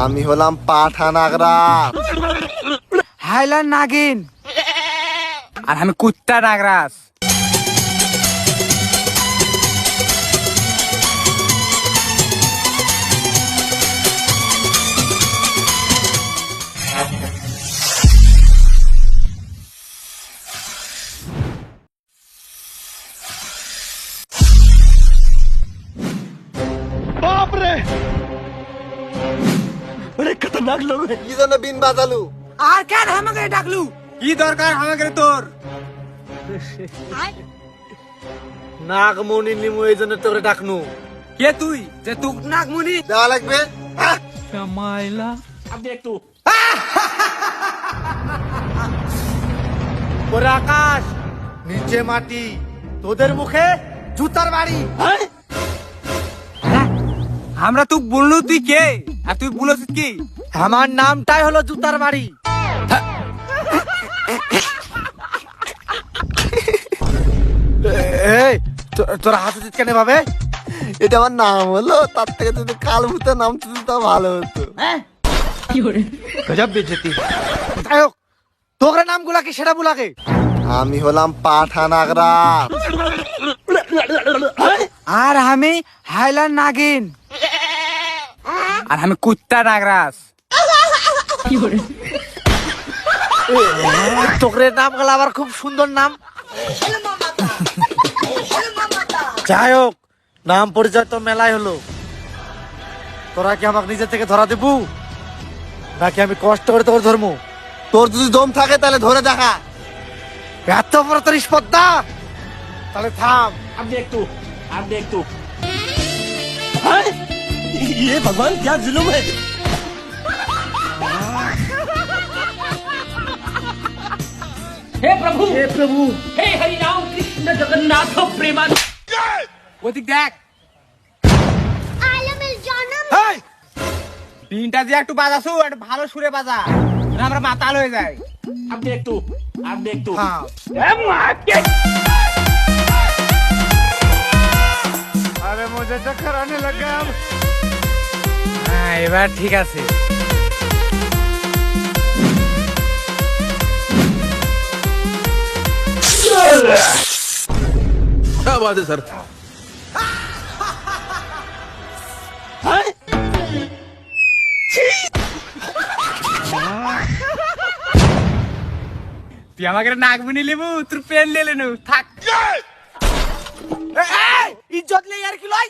আমি হলাম পাঠা নাগরাজ। হাইলার নাগিন। আর আমি কুত্তা নাগরাজ। बाप रे, बड़े खतरनाक लोग हैं। কি জন্য বিন বাজালু? আর কেন আমাকে ডাকলু? কি দরকার আমাকে তোর? नागमणि निमु এই জন্য তোরে ডাকনু। কে তুই যে তুই নাগমণি? দেওয়া লাগবে। श्यामाइला अब देख तू। ওরে আকাশ, নিচে মাটি, তোদের মুখে জুতার বাড়ি। আমরা তুই বললু তুই কে? আর তুই বলছিস কি? আমার নামটাই হলো জুতার বাড়ি। এই তোরা হাসছিস কেন ভাবে? এটা আমার নাম হলো, তার থেকে যদি কাল ভূতের নাম তুই তা ভালো হতো। গজব বেজতি। যাই হোক, তোর নামগুলা কি সেটা বুলাকে? আমি হলাম পাঠা নাগরাজ। আর আমি হাইলার নাগিন। আর আমি কুত্তা নাগরাজ। তোর নামগুলো আবার খুব সুন্দর নাম। যাই হোক, নাম পরিচয় তো মেলাই হলো। তোরা কি আমাকে নিজে থেকে ধরা দেবু, নাকি আমি কষ্ট করে তোর ধর্ম? তোর যদি দম থাকে তাহলে ধরে দেখা। এত বড় তোর স্পর্ধা, তাহলে থাম। अब देख तू ये भगवान क्या जुल्म है। हे प्रभु हे हरि राम कृष्ण जगन्नाथ प्रेमानंद। ওদিক দেখ, আলমের জন্ম এই, তিনটা দিয়ে একটু বাজাসু, একটু ভালো সুরে বাজা, না আমরা মাতাল হয়ে যাই। अब देख तू থাম। আরে মুঝে চক্কর আনে লাগা। হ্যাঁ, এবার ঠিক আছে। क्या बात है सर? তুই আমাকে নাগমণি লেবু, তোর পেন লে লেনু থাক। ইজ্জত নেই আর কি লয়।